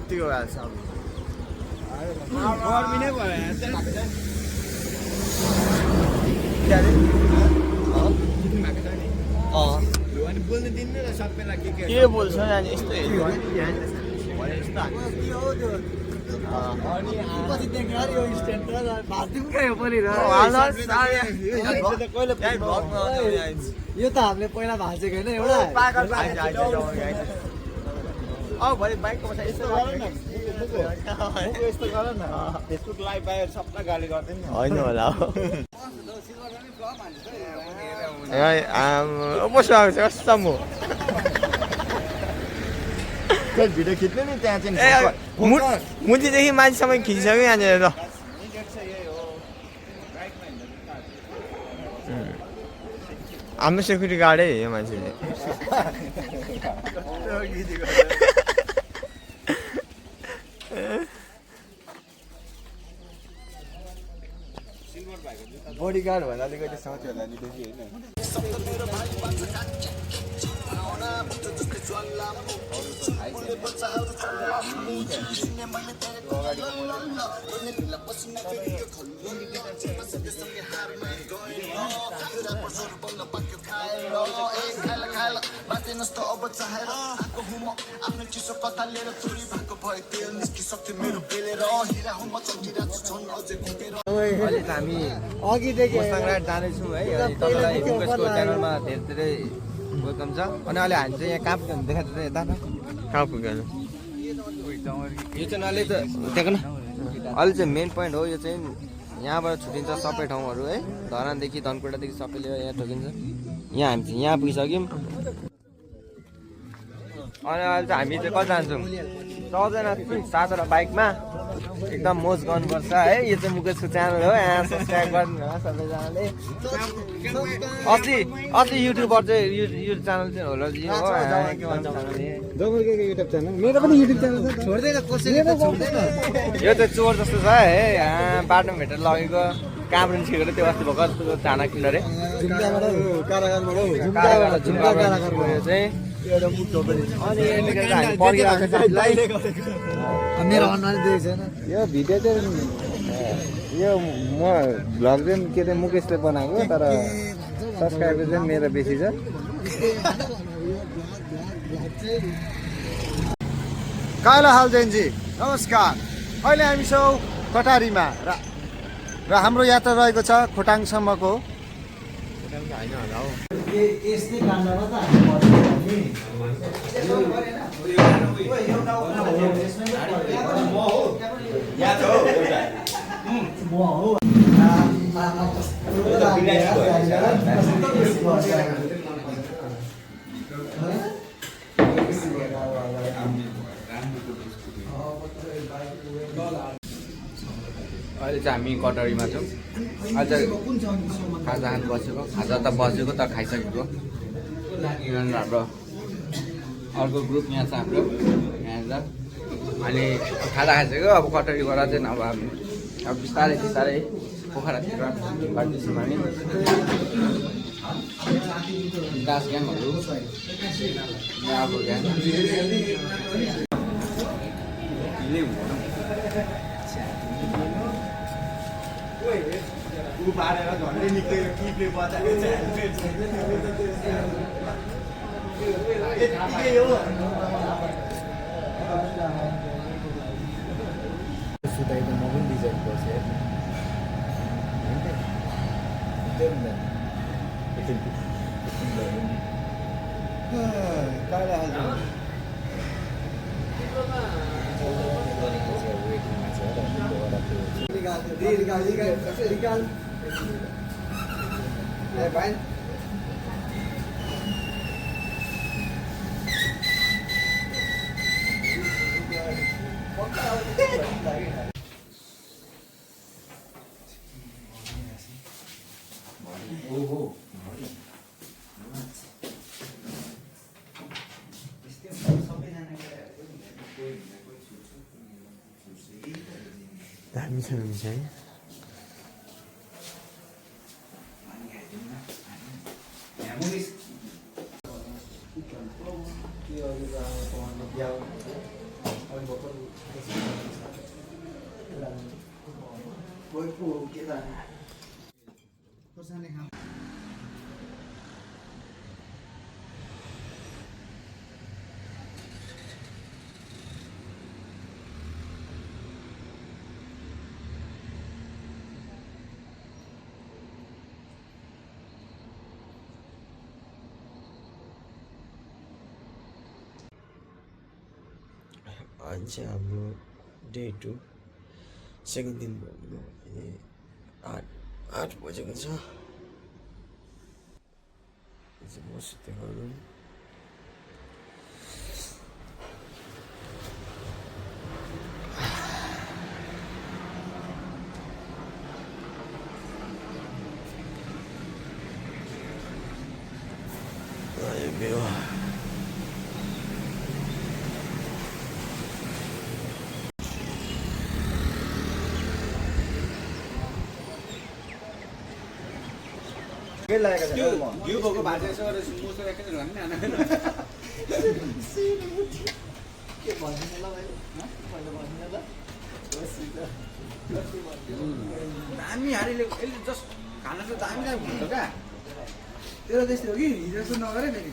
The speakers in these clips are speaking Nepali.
यतिको भएको छ गर्मी नै भयो अनि बोल्नु दिनु न सबैलाई के बोल्छ अनि यस्तो यो त हामीले पहिला भाँचेको होइन एउटा भरे बाइकको पछाडि यस्तो गर न यस्तो गर न फेसबुक लाइभ बाहिर सबलाई गाली गर्दैन होइन होला कस्तो आएको छ कस्तो म भिडियो खिच्नु नि त्यहाँ चाहिँ मुन्टीदेखि मान्छेसम्म खिचिसक्यो यहाँनिर ल हाम्रो सेक्युरिटी गार्डै यो मान्छेले बडी गार्ड भन्दा अलिकति साथी होला नि बेसी होइन हामी अघिदेखि मस्ताङराट जाँदैछौँ है अनि तपाईँलाई हिमुकेशको च्यानलमा धेरै धेरै वेलकम छ अनि अहिले हामी चाहिँ यहाँ कहाँ पुग्यो भने देखाएको यता न कहाँ पुग्यो यो चाहिँ अहिले त त्यहाँको न अहिले चाहिँ मेन पोइन्ट हो यो चाहिँ यहाँबाट छुट्टिन्छ सबै ठाउँहरू है धरानदेखि धनकुटादेखि सबैले यहाँ ठोकिन्छ यहाँ हामी चाहिँ यहाँ पुगिसक्यौँ अनि अहिले चाहिँ हामी चाहिँ कति जान्छौँ 6 जना 7 बाइकमा एकदम मोज गर्नुपर्छ है यो चाहिँ मुकेशको च्यानल हो यहाँ सब्सक्राइब गर्नु होला सबैजनाले अस्ति युट्युबर चाहिँ युट्युब च्यानल चाहिँ होला युट्युब च्यानल मेरो पनि युट्युब च्यानल छ छोड्दैन कसैले त छोड्दैन यो चाहिँ चोर जस्तो छ है बाटोमा भेटेर लगेको कामरुन छिरेर त्यो अस्ति भर्खर चाना किन्नु रे झुम्का कारागारबाट यो चाहिँ मेरो अनुहार देखेको छैन यो भिडियो चाहिँ यो म भ्लग चाहिँ के अरे मुकेशले बनाएको तर सब्सक्राइबर चाहिँ मेरो बेसी छ काला हाल जैनजी नमस्कार अहिले हामी छौँ कटारीमा र हाम्रो यात्रा रहेको छ खोटाङसम्मको यस्तै काण्डमा त हामी अहिले चाहिँ हामी कटरीमा छौँ आज खाजा खानु बसेको खाजा त बसेको त खाइसकेको हाम्रो अर्को ग्रुप यहाँ छ हाम्रो यहाँ अनि खाजा खाइसक्यो अब कटरीबाट चाहिँ अब बिस्तारै बिस्तारै पोखरातिर गर्दैछौँ हामी गाँस ग्याङहरू अब ग्याङ बारेर झन्डै निक्लेर टिपले बचाएको सुताइको म पनि डिजाइन गर्छु निकाल भाइ दामी छ है आज चाहिँ हाम्रो डे 2 सेकेन्ड दिन भयो। 8 बजेको छ। यो चाहिँ म सुतेको रुम। यो भ्यू के लागेको छ यो भएको भाषा यसो गरेर मुसो एकैचोटि भन्ने के भन्दैन ल भाइ पहिला भन्दैन ल दामी हारीले यसले जस्ट खाना चाहिँ दामी दामी हुन्छ क्या तेरो त्यस्तै हो कि हिजो जस्तो नगरे फेरि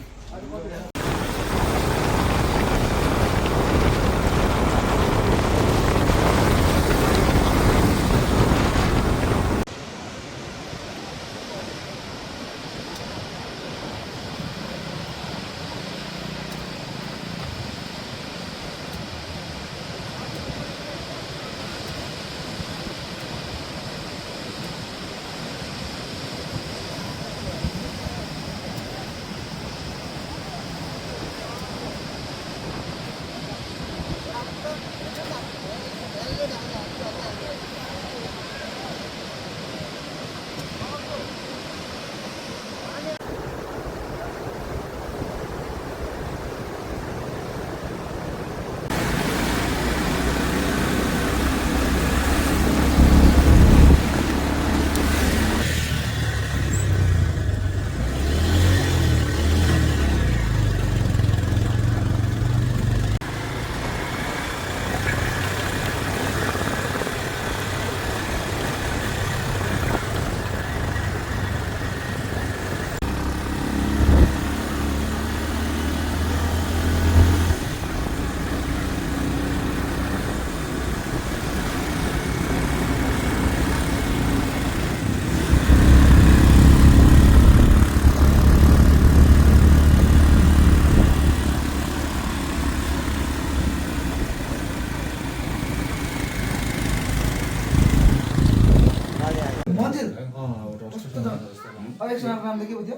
नामले के थियो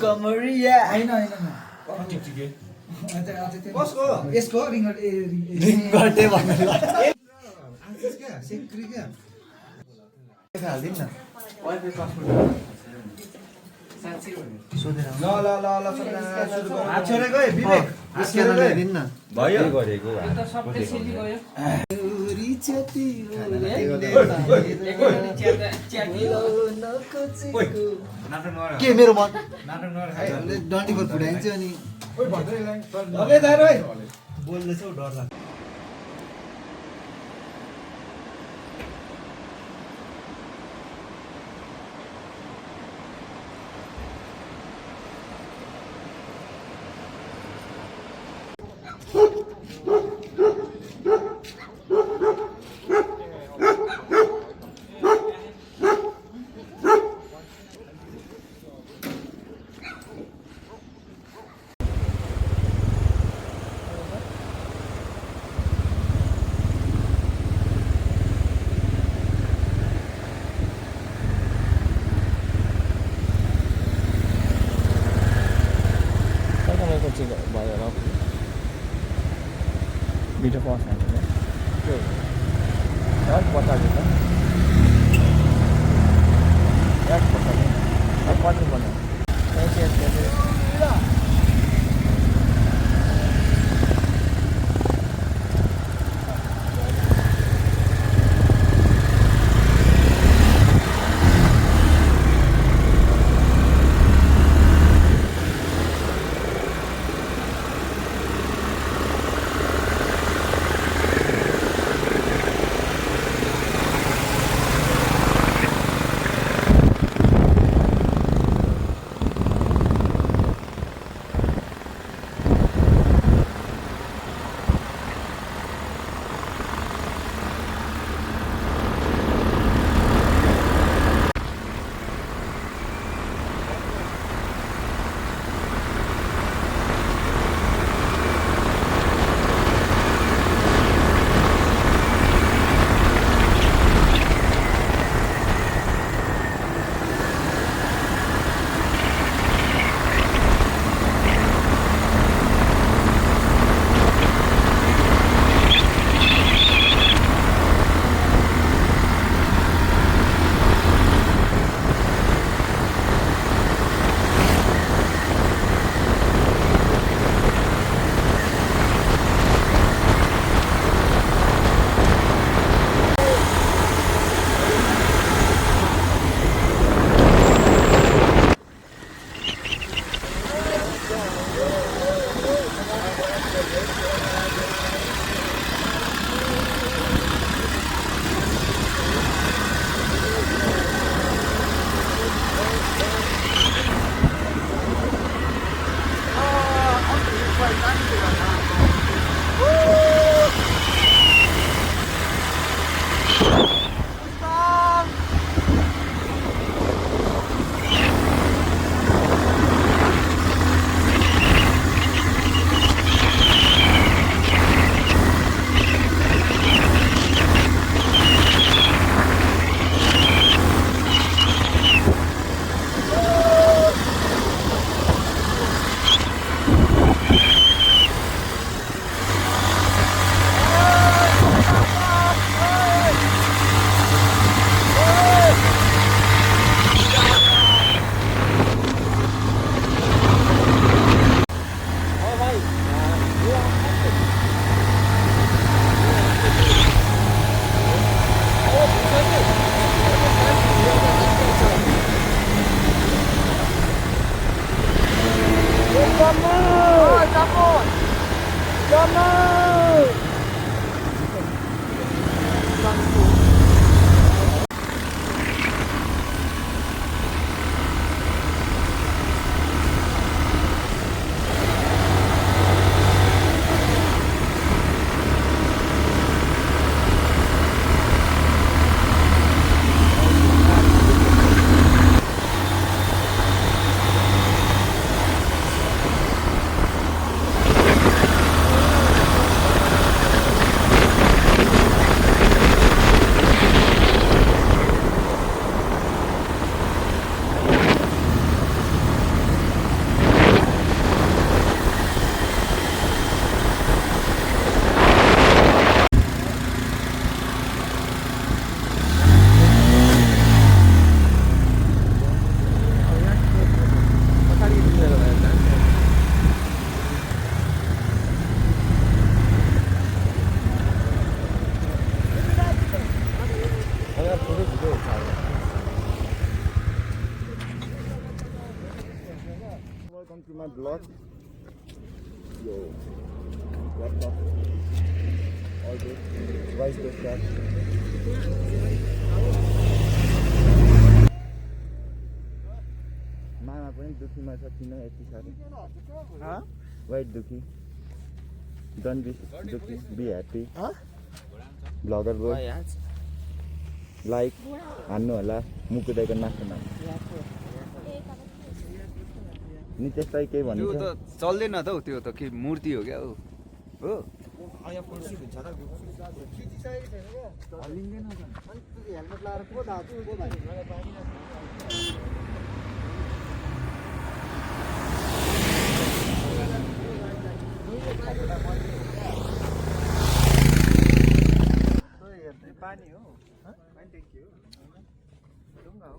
कमरिया हैन कसको यसको रिङ्गटे भन्नु ल क्या सेक्री क्या हाल्दिन न सोधेर ल ल ल ल हात छोडेको है विवेक हात छोडेको है दिन्न भयो गरेको के मेरो मन नाटक नगर डन्डी पर फुटाइन्छ अनि बोल्दैछौ डर लाग्छ Video for us, good. That's what I did. That's what I did. That's what I did. Yes. Welcome to my vlog. Yo, what's up? All good. Vice versa. मामा पनि दुखीमा छ किन यति साह्रो वाइट दुखी डोन्ट बी दुखी be happy blogger bro like हान्नु होला मुकुदाइको नाच्नु नितेश दाइ केही भन्नु त्यो त चल्दैन त हौ त्यो त के मूर्ति हो क्या हो हो हेलमेट लाएर को धाछु को भाइ पानी हो ढुङ्गा हो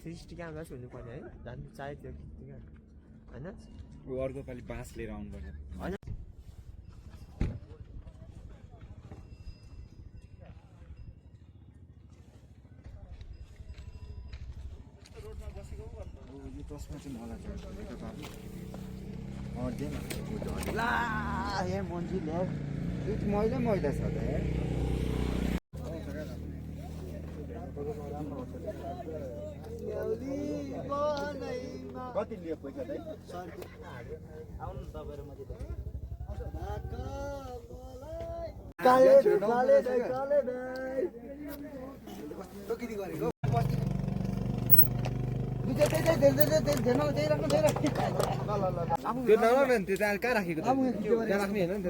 360 क्यामेरा चाहिँ हुनु पर्ने है झन् चाहियो त्यो होइन अर्को पालि बाँस लिएर आउनु पर्छ टसमा चाहिँ मलाई चाहिँ ला यहाँ मन्जी ल्याउ मैला मैला छ त कति लियो पैसा दाइ आउनु तपाईहरु मध्ये त्यो नराख्नु नि त्यो त कहाँ राखेको त्यहाँ राख्ने होइन नि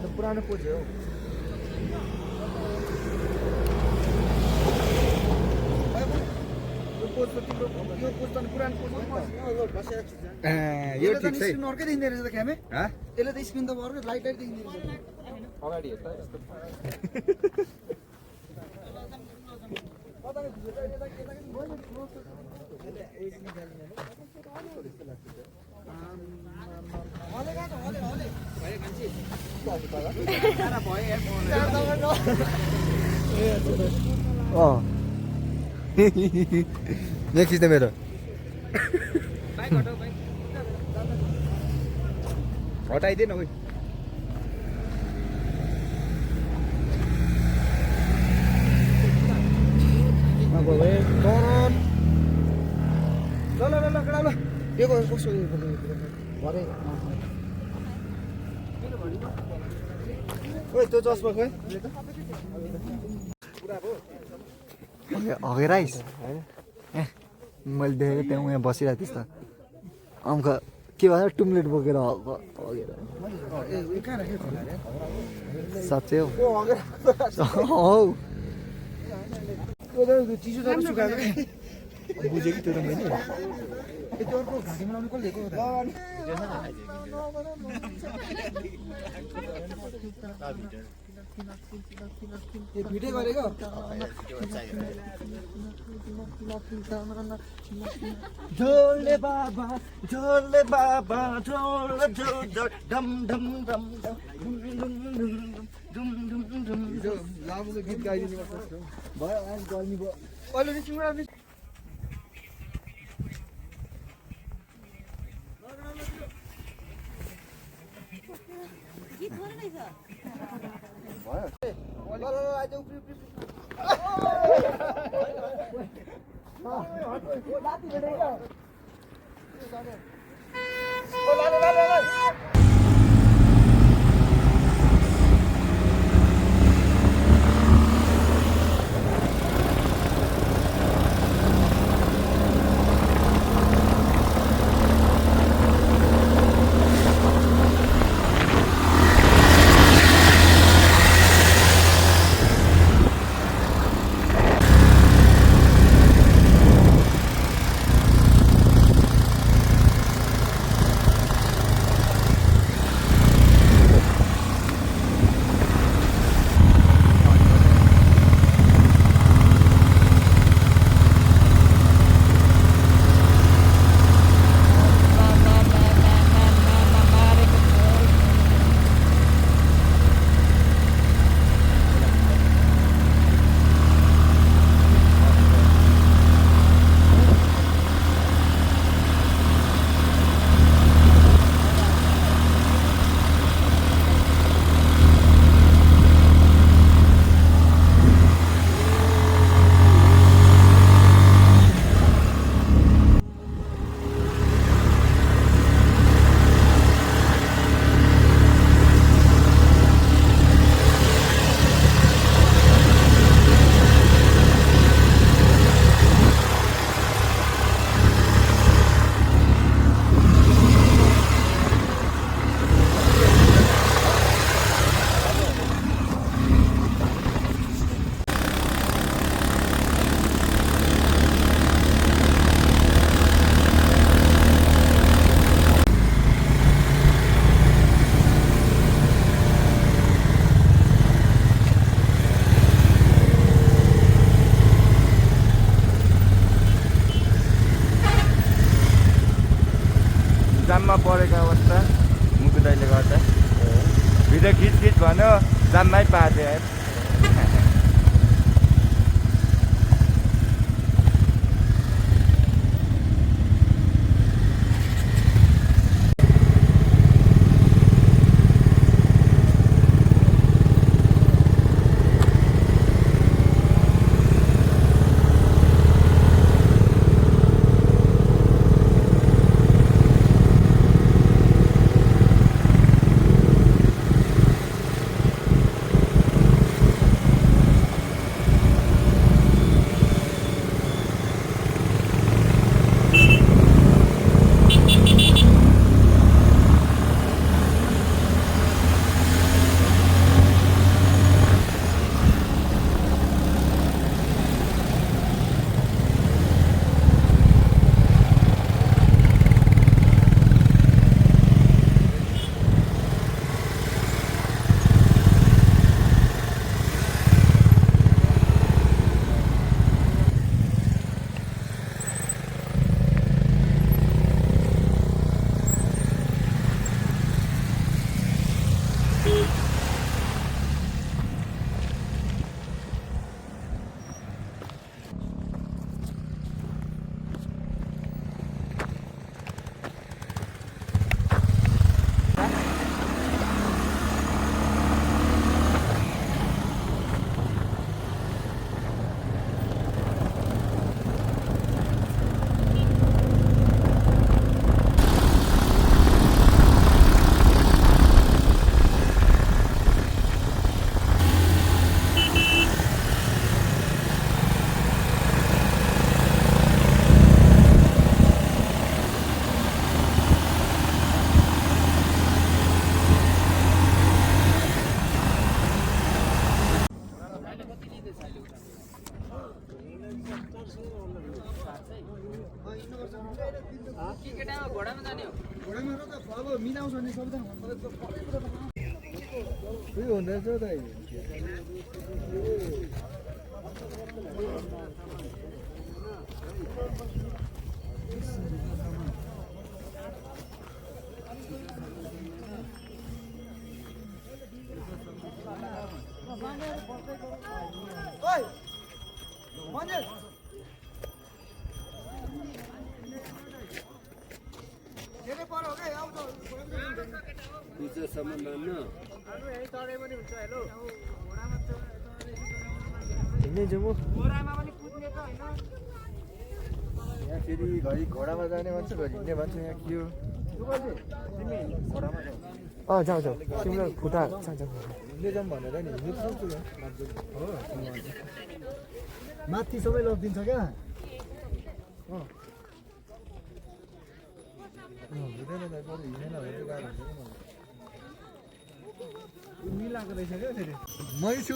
त्यो पुरानो पोज हो यो ठिक छ अर्कै देखिँदो रहेछ त क्यामे यसले त स्क्रिन त अर्कै लाइट लाइट देखिँदो रहेछ अगाडि हेर त यस्तो यहाँ खिच्दै मेरो हटाइदिए न त्यो चस्मा खोइ हगे राइस मैले देखेको त्यहाँ यहाँ बसिरहेको थिएँ त अङ्क के भन्छ टुम्लेट बोकेर हगेर साँच्चै हौ चिसो जानु सुकाएको बुझेँ कि त्यो त मैले त्यो अर्को घाँटीमा लाउनु कसले दिएको भिडियो गरेको झोले बाबा झोले बाबा झोल झोल डम डम डम डम डम डम डम लामोको गीत गाइदिनु पर्छ भयो आज गर्मी भयो अहिले रिसिङ गीत थोरै नै छ भयो ल ल आज उफ्री उफ्री जाममा परेको अवस्था मुकुदाइले गर्दा भिडियो खिच भन्यो जाममै पार्यो यार हिँड्दै जाउँ यहाँ फेरि घरि घोडामा जाने भन्छ घरि हिँड्ने भन्छ यहाँ के हो जाउँ जाउँ तिम्रो खुट्टा हिँड्दै जाउँ भनेर नि हिँड्नु सक्छु हो माथि सबै लगिदिन्छ क्या हुँदैन त बरु हिँडेन भने चाहिँ गाह्रो हुन्छ कि मलाई मिलाएको रहेछ क्या फेरि मै छु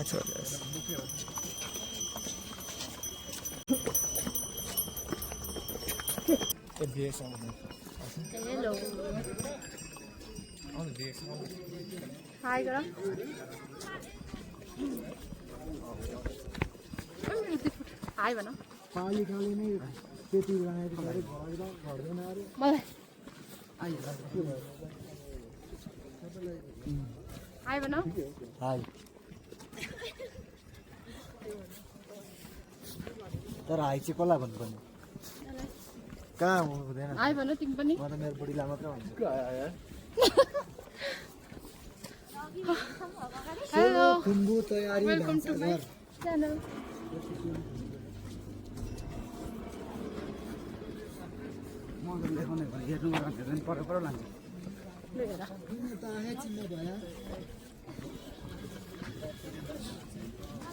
अच्छा Hello. Hi, girl. Hi, भन पाली खाली नै त्यति बनाएर घट्दैन अरे मलाई हाई भन हाई तर हाई चाहिँ कसलाई भन्नुपर्ने कहाँ हुँदैन हाई भन तिमी पनि म त मेरो बुढीलाई मात्र भन्छु हेलो खुम्बु तयारी वेलकम टु माय च्यानल म त लेखाउने भने हेर्नु हेर्नु पर पर लान्छ लेखेर त आए चिन्ह भयो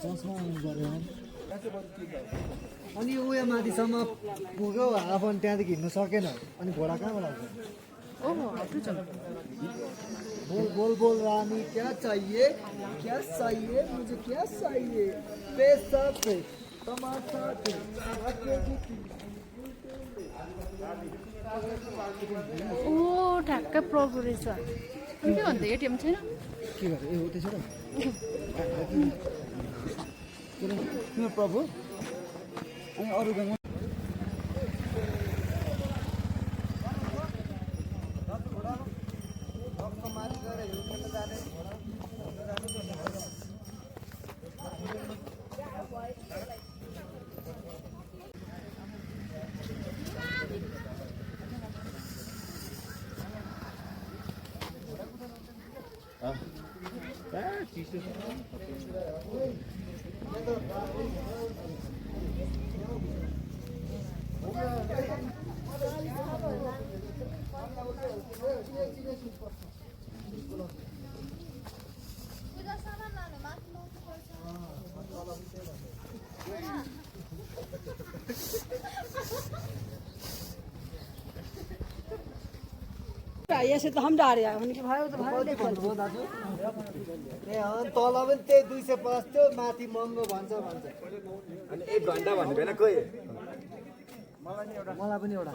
चस्मा गऱ्यो अनि उयो माथिसम्म पुग्यो हाफ अनि त्यहाँदेखि हिँड्नु सकेन अनि घोडा कहाँबाट आउँछ ओहो हटु छ बोल बोल बोल रानी क्या चाहिए मुझे क्या चाहिए पैसा पे तमाशा पे ओ ठ्याक्कै प्रभु रहेछ अनि के भन्दा एटिएम छैन के गर्यो ए हो त्यसो र किन प्रभु अनि अरू गाउँमा ऐसे तो हम जा रहे हैं उनके भाई तो भाई देखो ए तल पनि त्यही 250 थियो माथि महँगो भन्छ अनि 1 घन्टा भन्नु भएन कोही मलाई पनि एउटा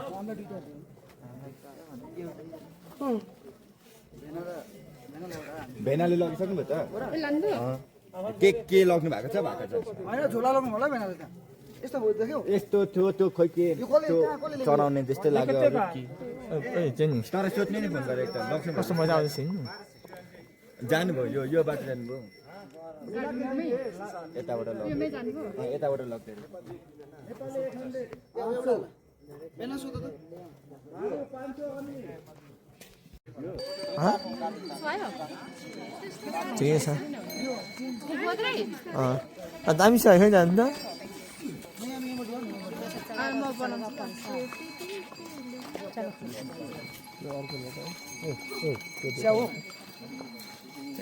भेनाले लगिसक्नु भयो त लान्छु के लग्नु भएको छ होइन झोला लग्नु होला भेना त्यहाँ यस्तो भयो देख्यौ यस्तो थियो त्यो खोइ के चराउने जस्तै लाग्यो अरू के चाहिँ तर सोध्ने नि फोन गरेर एकताल लक्ष्मी कस्तो मजा आउँछ हिँड्नु जानुभयो यो बाटो जानुभयो यताबाट लग्यो योमै जानुभयो यताबाट लग्दै सुहायो ठिकै छ मात्रै दामी छ खै जानु त म बनाउन सक्छु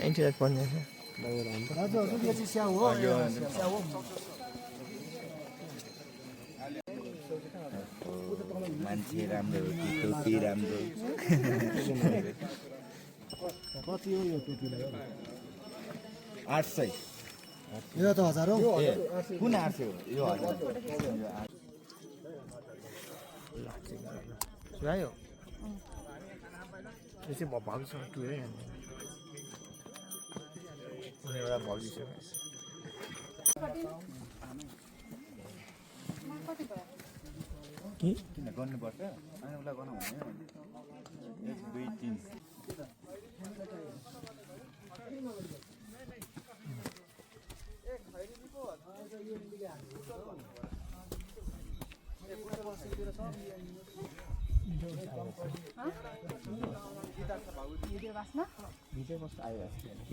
इन्टरनेट पर्ने छ हजुर हजुर यो चाहिँ स्याउ हो स्याउ हो मान्छे राम्रो हो कि टोपी राम्रो कति हो यो टोपीलाई 800 यो त 1000 हो कुन 800 हो यो 1000 सुहायो यो चाहिँ भाउजूसँग टुरै जानु कुनै एउटा भाउजूसँग के किन गर्नुपर्छ अनि उसलाई गर्नु भने 1 2 3 भिडियो बास्न भिडियो कस्तो आइरहेको छ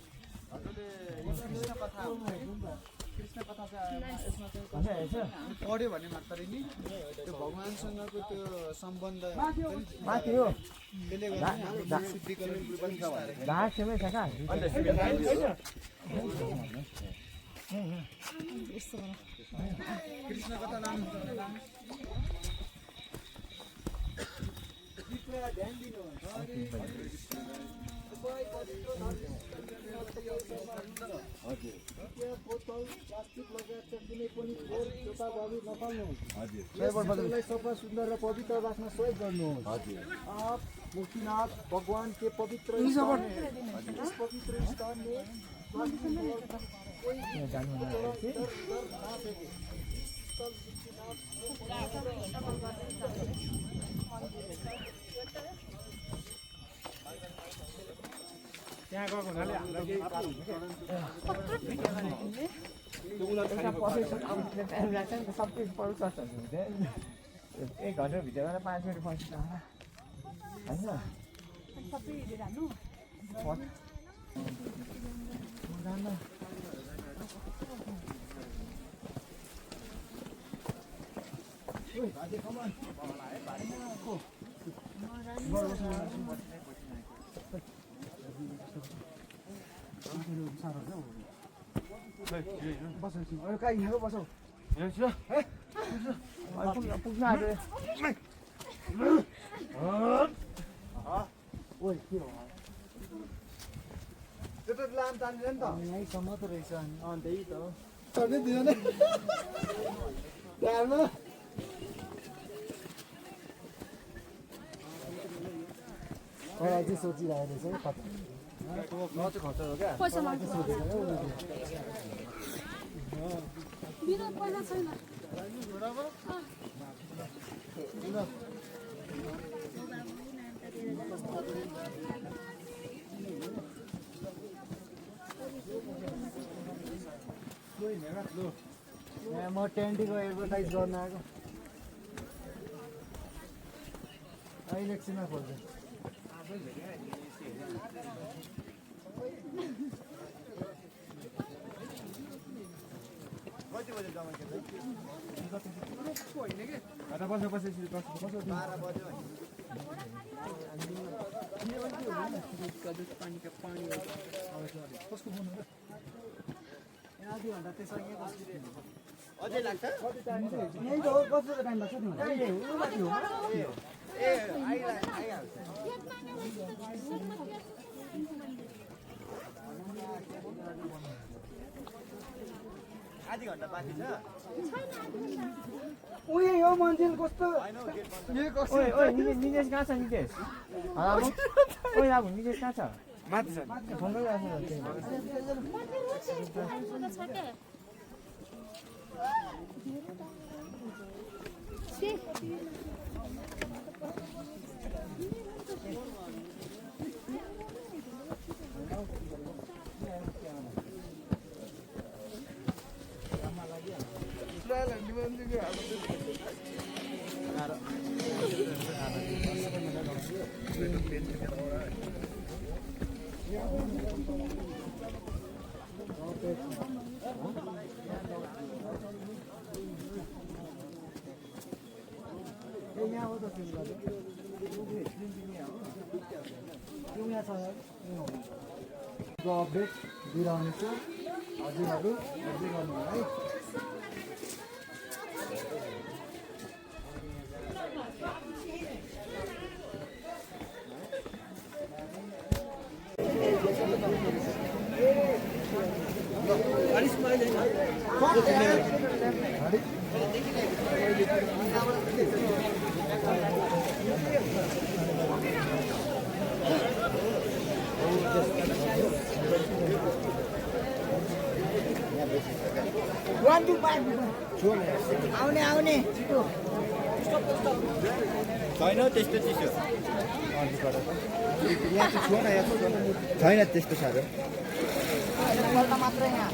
पढ्यो भने मात्र नि त्यो भगवानसँगको त्यो सम्बन्ध माथि हो त्यसले गर्दा शुद्धिकरण पनि घाँस छेउमै छ कहाँ कृष्ण कथा नाम सफा सुन्दर र पवित्र राख्न सहयोग गर्नुहोस् मुक्तिनाथ भगवान के पवित्र स्थान त्यहाँ गएको हुनाले हामीलाई सबै पढ्छ एक घन्टा भित्रमा 5 मिनट पढ्छ होइन सबै हेरेर हाल्नु कहाँ हिँडेको बसौ पुग्नु आएको ओइ के हो त्यो त लाम तान्दैन त यहीँसम्म त रहेछ त्यही त चढ्नै दिँदैन त्यहाँमा अझै सोचिरहेको रहेछ खर्च हो क्या पैसा माग्छ मेरो पैसा छैन म टेन्टीको एडभर्टाइज गर्न आएको इलेक्सनमा खोज्छु अझै लाग्छ यही त हो कस्तो टाइम लाग्छ आधी घन्टा बाँकी छ उयो यो मन्दिर कस्तो नितेश कहाँ छ नितेश ओइ अब नितेश कहाँ छ माथि छ फोन गरिरहेको यहाँ हो त अपडेट दिइरहनेछु हजुरहरू हेर्दै गर्नु है आउने आउने छैन त्यस्तो चिसो छैन त्यस्तो साह्रो मात्रै यहाँ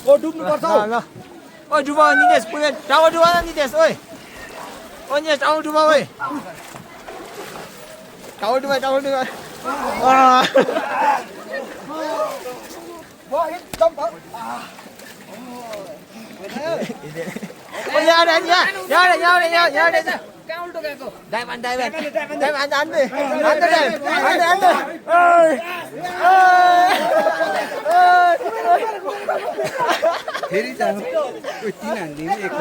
ओ डुब्नु पर्छ ल ओइ डुब निदेश पुगे टावर डुब न निदेश ओइ ओ निदेश टावर डुब ओइ टावर डुब ओ यार कहाँ उल्टो गएको डाइमन्ड हान्ने फेरि जानु ओइ 3 हान्दिनु एक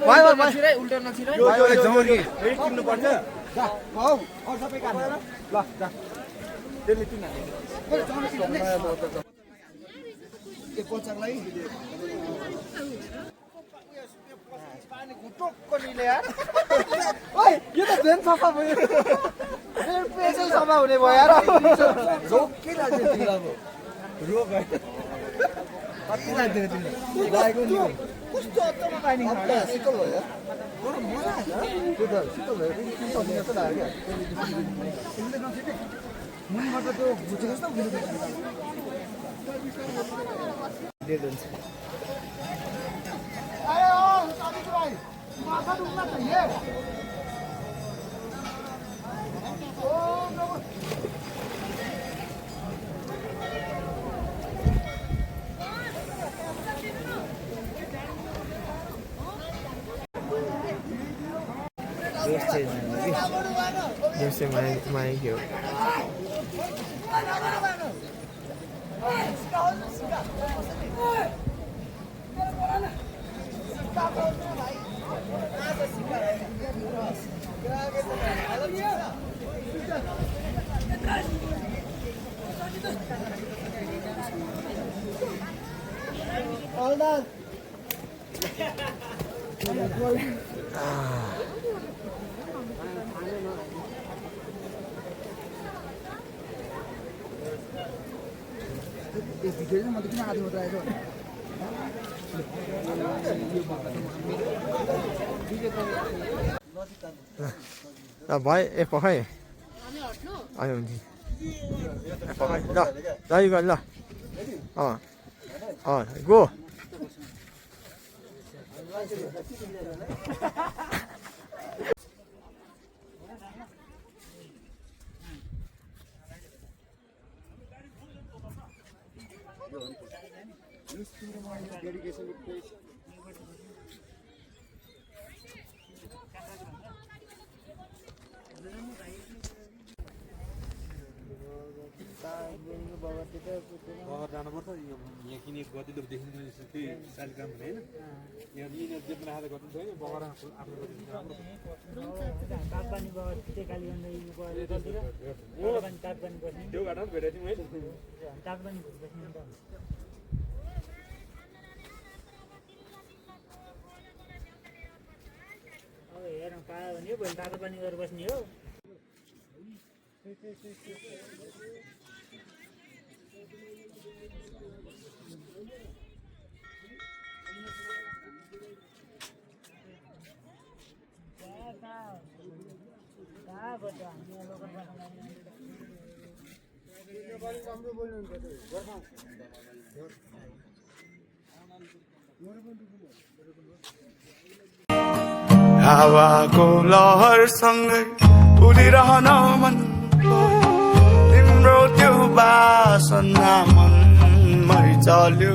भाइ उल्टो नछिरै जमर्की फेरि किन्नु पर्छ जा हौ अरु सबै काम ल जा त्यसले 3 हान्दिनु के पोचालाई पानी घुटुक्क निले यार ओइ यो त झन् सफा भयो मेरो पेसै सफा हुने भयो यार झोक्कै लाग्यो तिमीलाई रोग है कति लाग्यो तिमीलाई लागेको नि कस्तो अत्तमा पानी खायो शीतल भयो बरु मजा आयो त्यो त शीतल भयो कि सक्ने जस्तो लाग्यो क्या तिमीले नछिटे मुनबाट त्यो भुटेको जस्तो दे दिन्छ जैसे मैं क्यों भिडियो चाहिँ म त किन आधी मात्र आएको भाइ ए पखाइ हामी हट्नु आयो हुन्छ पखाइ ल ल यो गर ल गो जानुपर्छ यहाँ किनेको गतिलो देखिन्छ त्यही साइड काम हुने होइन यहाँ यिनीहरू जे पनि राखेर गर्नु छैन बगर आफ्नो गरिदिनु राम्रो त्यो घाटमा भेटाइ दिउँ है हेरौँ पायो भने भोलि तातो पानी गरेर बस्ने हो हावाको लहरसँगै उडिरहन मन तिम्रो त्यो बासना मनमै चल्यो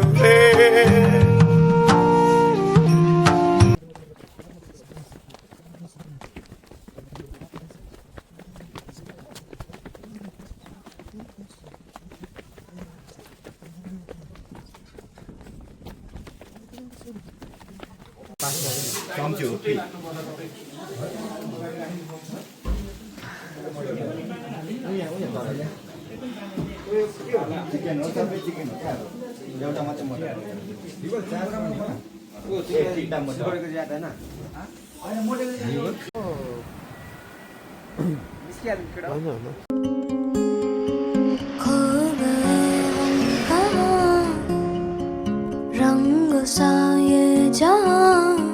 चिकन हो सबै चिकन हो क्या एउटा मात्रै मटन रंग सा ये जहां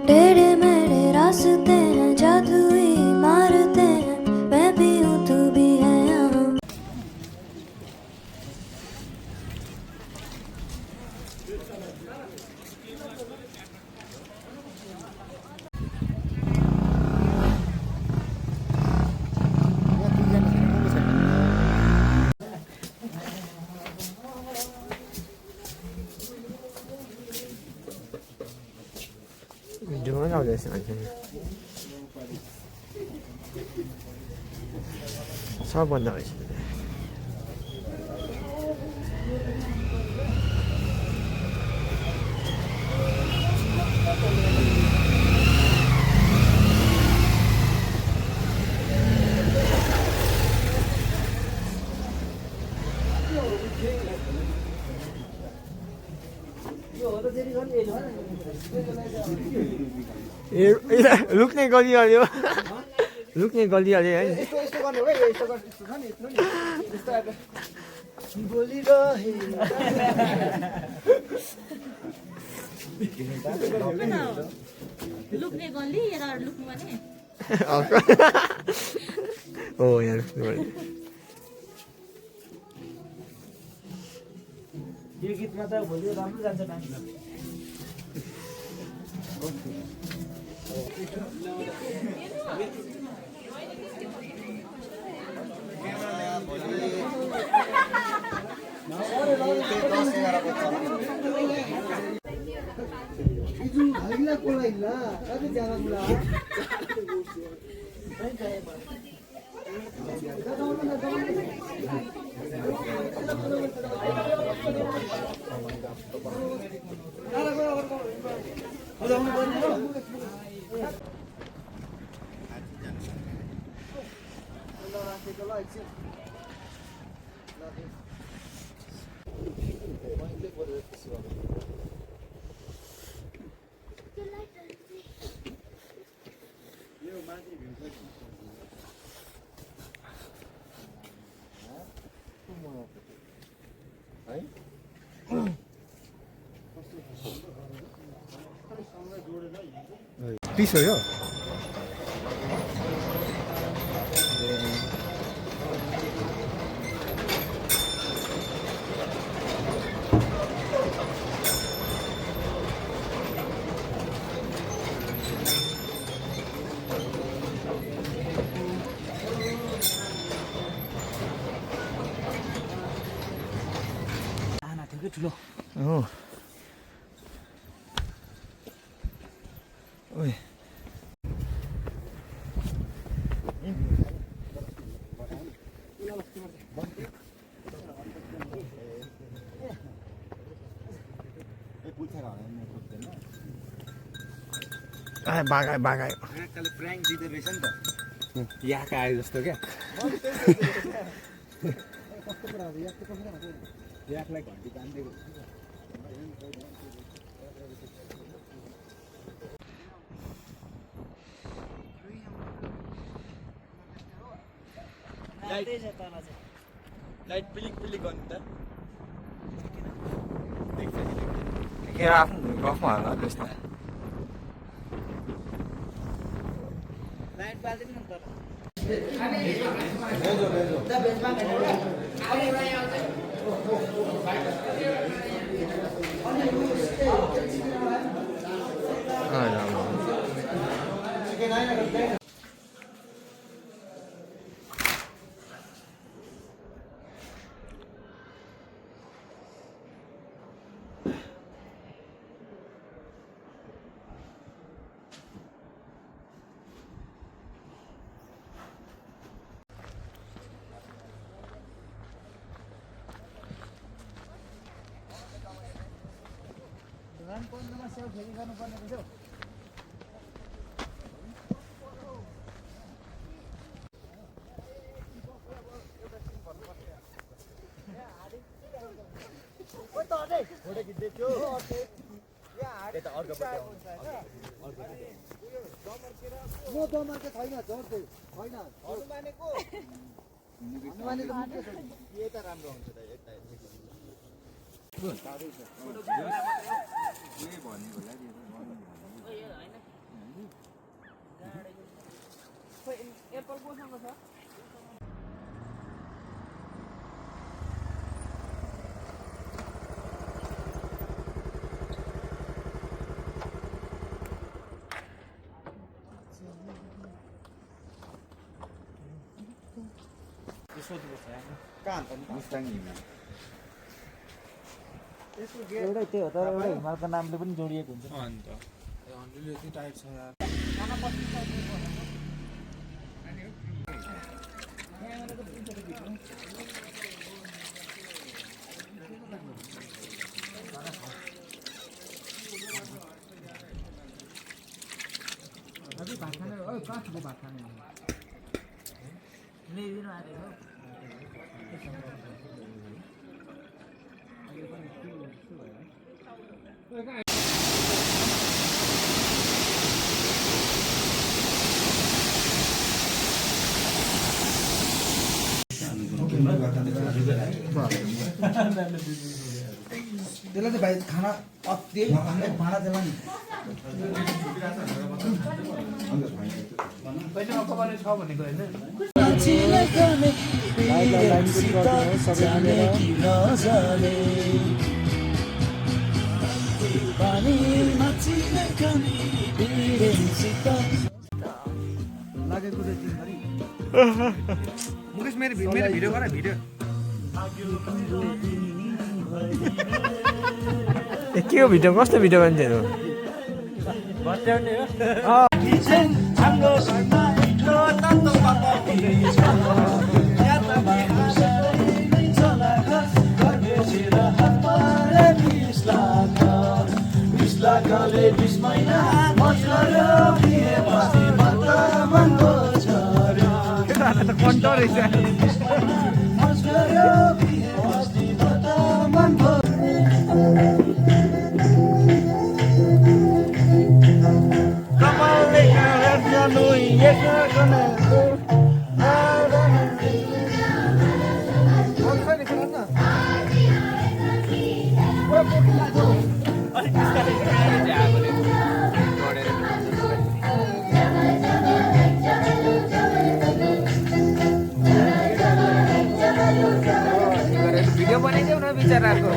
टेढ़े मेढ़े रास्ते हैं जादुई मारते हैं मैं भी हूँ तू भी है यहाँ भिडियोमा आउँदैछ मान्छे सबभन्दा रहेछ लुक्ने गलिहाल्यो लुक्ने गलिहाल्यो है यस्तो गर्ने हो यस्तो गर्ने यस्तो छ नि यत्रो नि यस्तो अब बोलिरहे लुक्ने गल्ली यहाँ लुक्नु भने हो यहाँ लुक्ने गल्ली यो गीतमा त भोलि राम्रो जान्छ नानी 30 हो यो ठुलो हो ओइ बागायो बागायो प्राङ्क दिँदो रहेछ नि त यहाँका आयो जस्तो क्या याकलाई घन्टी बाँधिदिएको लाइट पिलिक पिलिक गर्नु त आफ्नो गफमा होला त्यस्तो लाइट बाल्दैन नि तर फेरि गर्नुपर्ने रहेछ म दमर्के छैन झर्दै होइन हनुमानेको यता राम्रो हुन्छ त यता एप्पल कोसँग छ एउटै त्यो हो तर एउटै हिमालको नामले पनि जोडिएको हुन्छ अन्त हन्ड्रेडले यति टाइट छ यार अभी भात खाने ओए कहाँको भात खाने ल्याइदिनु आएको त्यसलाई चाहिँ भाइ खाना अति भाँडा त्यसलाई नि पैसा कमाउने छ भनेको होइन मुकेश मेरो भिडियो गर भिडियो के हो भिडियो कस्तो भिडियो मान्छेहरू कन्टो रहेछ भिडियो बनाइदेऊ न बिचराको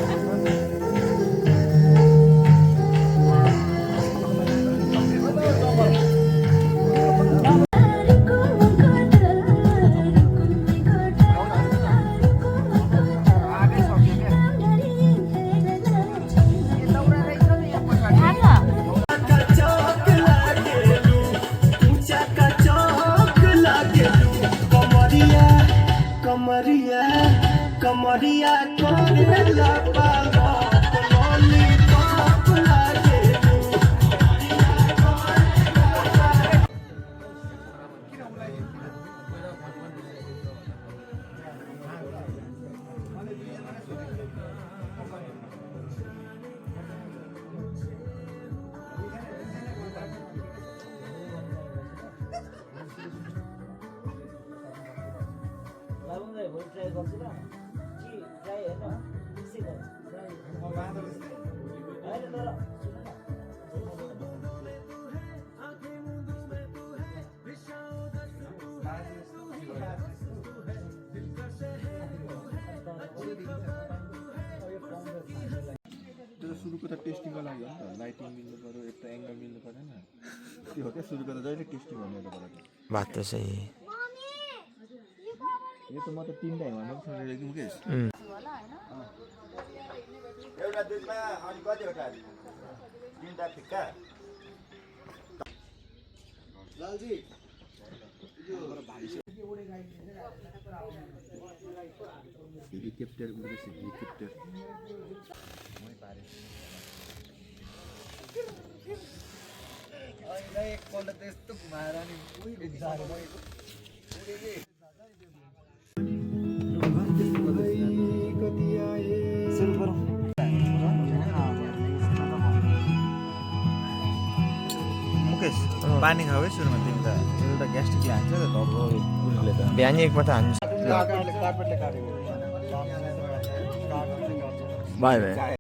कमरिया कमरिया सुरुको त टेस्टिङको लागि हो नि त लाइटिङ मिल्नु पर्यो यता एङ्गल मिल्नु परेन त्यो हो क्या सुरुको त जहिले टेस्टिङ गर्ने बात त सही यो त म त 3 टाइम भन्नु छोडेर कि मुकेश एउटा दुधमा अनि कतिवटा 3टा फिक्का लालजी यो भाइ हेलिकप्टर उड्दैछ हेलिकप्टर मै पारे अहिले एकपल्ट त्यस्तो घुमाएर नि मुकेश पानी खाऊ है सुरुमा तिमी त एउटा ग्यास्ट्रिकले हान्छ त धर्को पुरुषले त बिहान एकपल्ट हान्छ कार्पेटले काटेको बाई बाई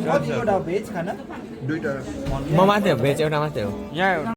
कतिवटा भेज खाना म मात्रै हो भेज एउटा मात्रै हो यहाँ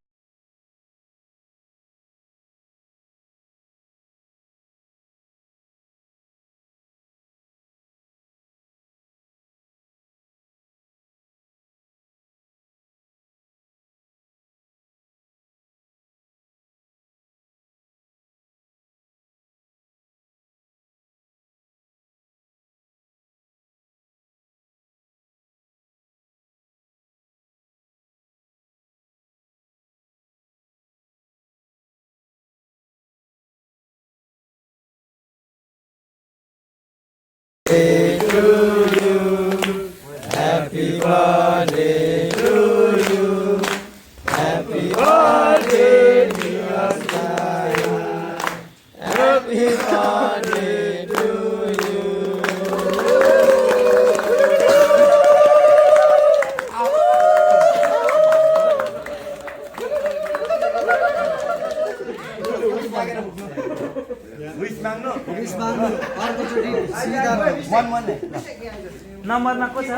नम्बरमा को छ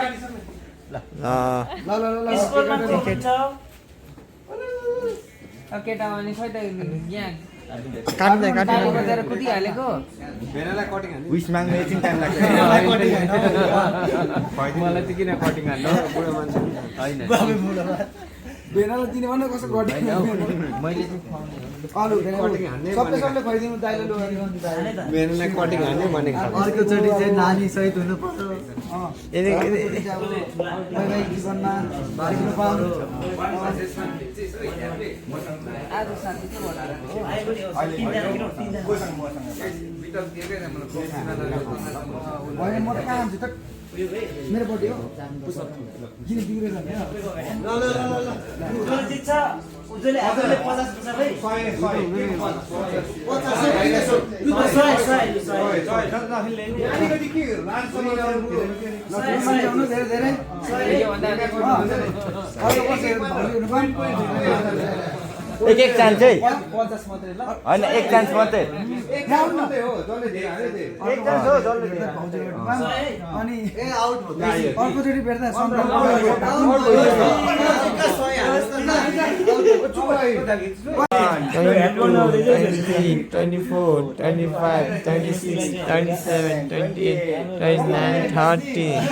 स्कोरमा को हुन्छ केटा भने खै त यहाँ काट्दै बजाएर कुदिहालेको विश माग्नु एकछिन टाइम लाग्छ मलाई चाहिँ किन कटिङ हाल्नु बुढो मान्छे होइन बेनालाई दिने भने कस्तो कटिङ मैले सबले खुवाइदिनु दाइले लु मेरोलाई कटिङ हाल्ने भनेको अर्कोचोटि चाहिँ नानी सहित हुनुपर्छ वैवाहिक जीवनमा भाग्नु पाउनु आज साथी के होइन म त कहाँ हुन्छु त मेरो बर्थडे हो किन बिग्रेछ नि उज्जवल जित्छ उज्जवलले आफूले 50 पर्छ भाइ 1 चान्स है होइन 1 चान्स मात्रै अनि अर्कोचोटि भेट्दा 24, 25, 26, 27, 28, 29, 30.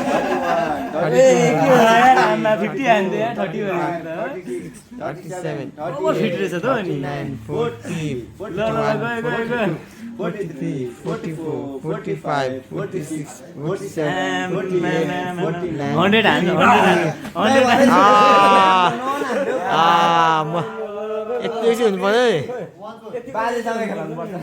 37, 39, 40, 41, 43, 44, 45, 46, 47, 48, 49. यति हुनु पर्यो है बाजेसँगै खेलाउनु पर्छ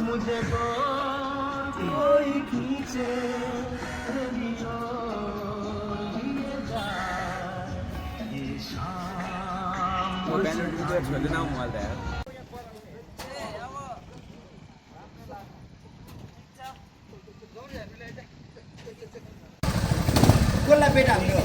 मुझे कोई खींचे कसलाई पेट हाल्नु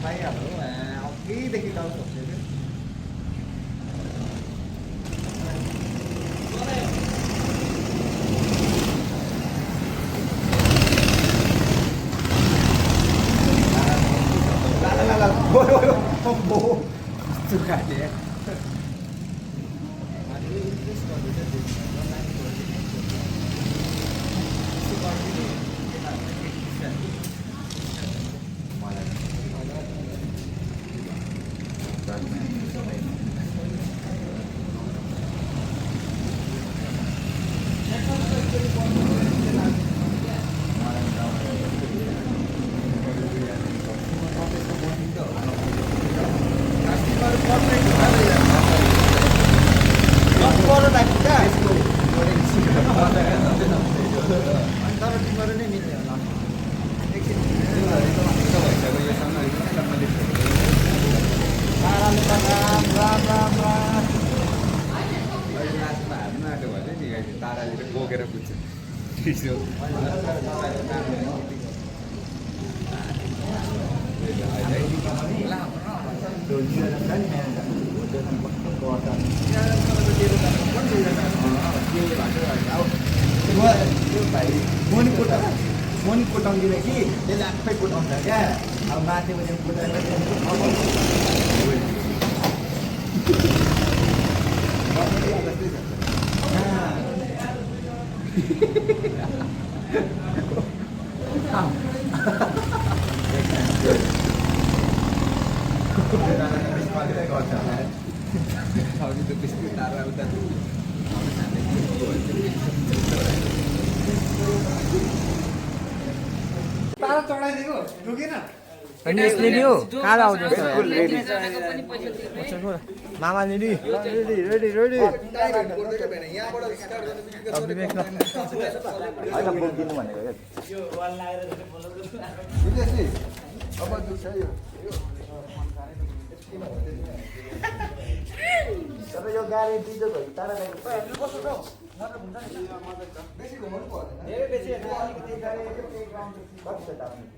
पाइहाल्नु अघिदेखि गाउँ सक्छु कि मुनि कुटाउँदिन कि त्यसले आफै कुटाउँछ क्या अब माथि तारा चढाइदिएको दुखेन मामा रेडी रेडी रेडी यो गाडी दिँदो भयो तारा बेसी घुमाउनु पर्दैन धेरै बेसी अलिकति गाडी कति छ त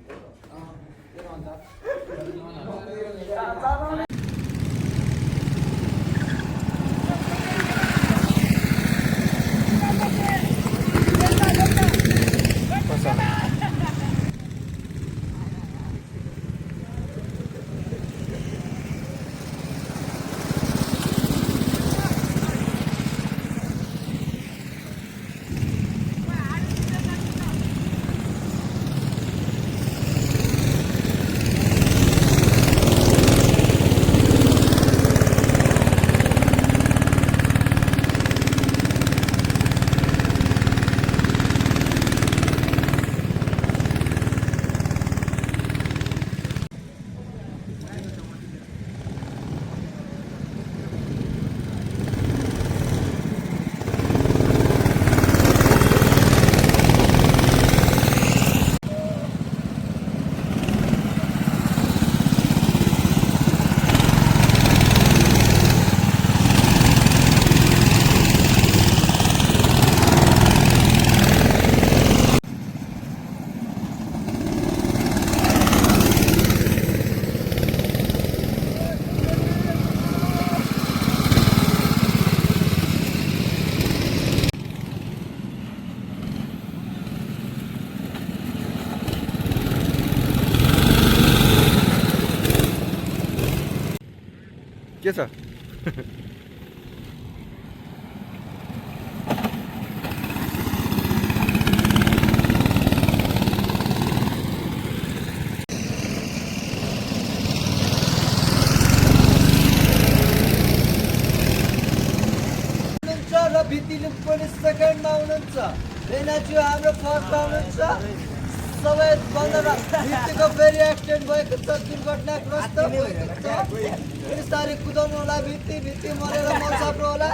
के छ र भित्ति लुक पनि सेकेन्डमा हुनुहुन्छ रेनाज्यू हाम्रो फर्स्टमा हुनुहुन्छ सबै बन्द भित्तिको फेरि एक्सिडेन्ट भएको छ दुर्घटनाग्रस्त भएको छ बिस्तारै कुदाउनु होला भित्ति मरेर मर्साप्रो होला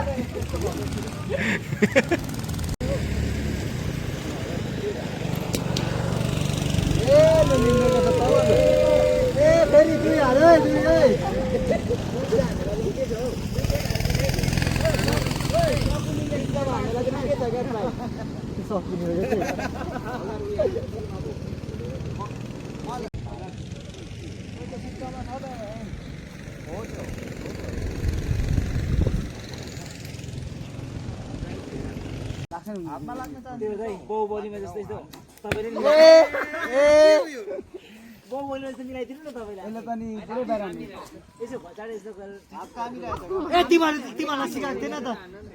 ए फेरि दुई हाल त्यो चाहिँ बाहुबलीमा जस्तो यस्तो तपाईँले बाहुबलीमा जस्तो मिलाइदिनु न तपाईँलाई यसले त नि पुरै बाहिर हुने यसो घचाड यसो गरेर ए तिमीलाई सिकाएको थिएन त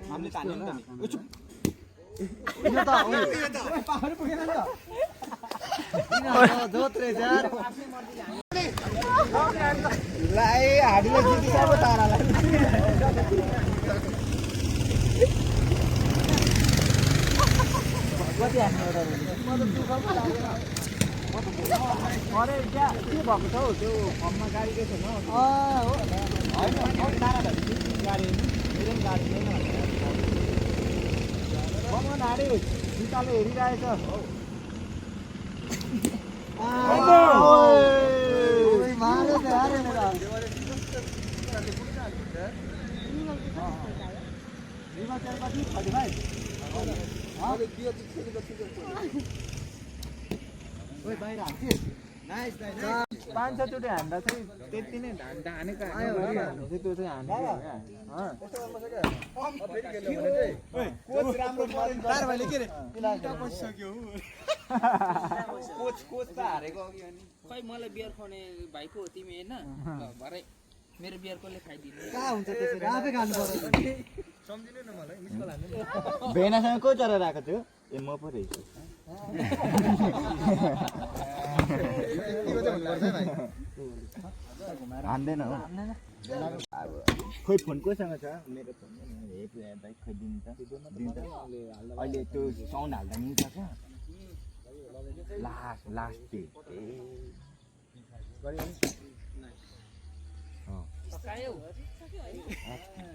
हामीले तान्यो नि त चुप यो त पावर पुगेन नि त जोत रे यार लाई हाडीले जितिसक्यो तारालाई कति हान्ने एउटा अरे त्यहाँ के भएको छ हौ त्यो फर्ममा गाडी के छैन हो होइन तारा गाडी मेरो पनि गाडी छैन भगवान हाडे सीताले हेरिरहेछ मारे त यार पाँच छचोटि हान्दा चाहिँ त्यति नै हानेको त्यो चाहिँ खै मलाई बियर खुवाउने भाइ पो हो तिमी होइन भरे मेरो बियर कसले खाइदिनु कहाँ हुन्छ त्यसरी आफै खानु पर्यो सम्झिनु न मलाई मिस कल हान्नु भेनासँग को चरा आएको थियो ए म पो रहेछु हान्दैन हो खोइ फोन कोसँग छ मेरो फोन बाइक खोइ दिन्छ अहिले त्यो साउन्ड हाल्दा मिल्छ क्या लास्ट डे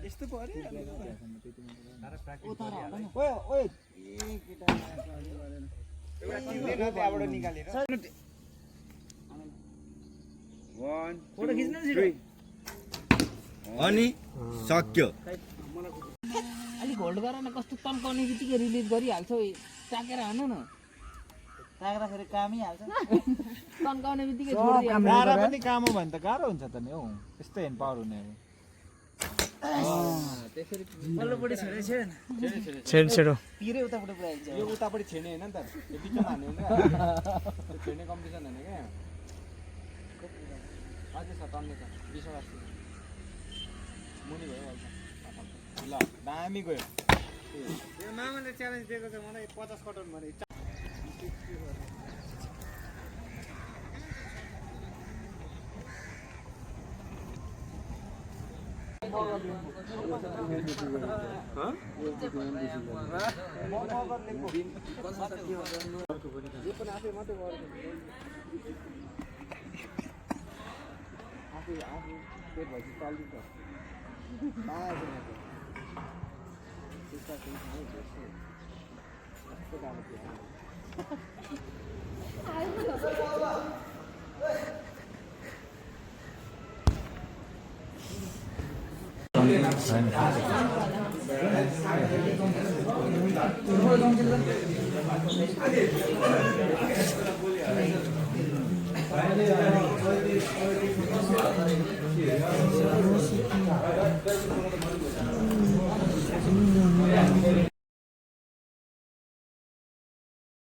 यस्तो पर्यो अनि सक्यो अलिक होल्ड गर न कस्तो तम्काउने बित्तिकै रिलिज गरिहाल्छौ टाकेर हान न टाक्दाखेरि कामै हाल्छ तन्काउने बित्तिकै गाह्रो पनि काम हो भने त गाह्रो हुन्छ त नि हौ त्यस्तो हेर्नु पावर हुने पल्लोपट्टि छेड्छेडो पिरै उतापट्टि पुऱ्याइन्छ यो उतापट्टि छेड्ने होइन नि त यो बिचमा हान्ने होइन त्यो छेड्ने कम्पिटिसन होइन क्या अझै छ टन्ने छ 20 वटा मुनि भयो ल दामी गयो यो मामाले च्यालेन्ज दिएको छ मलाई 50 कटन भने Thank you.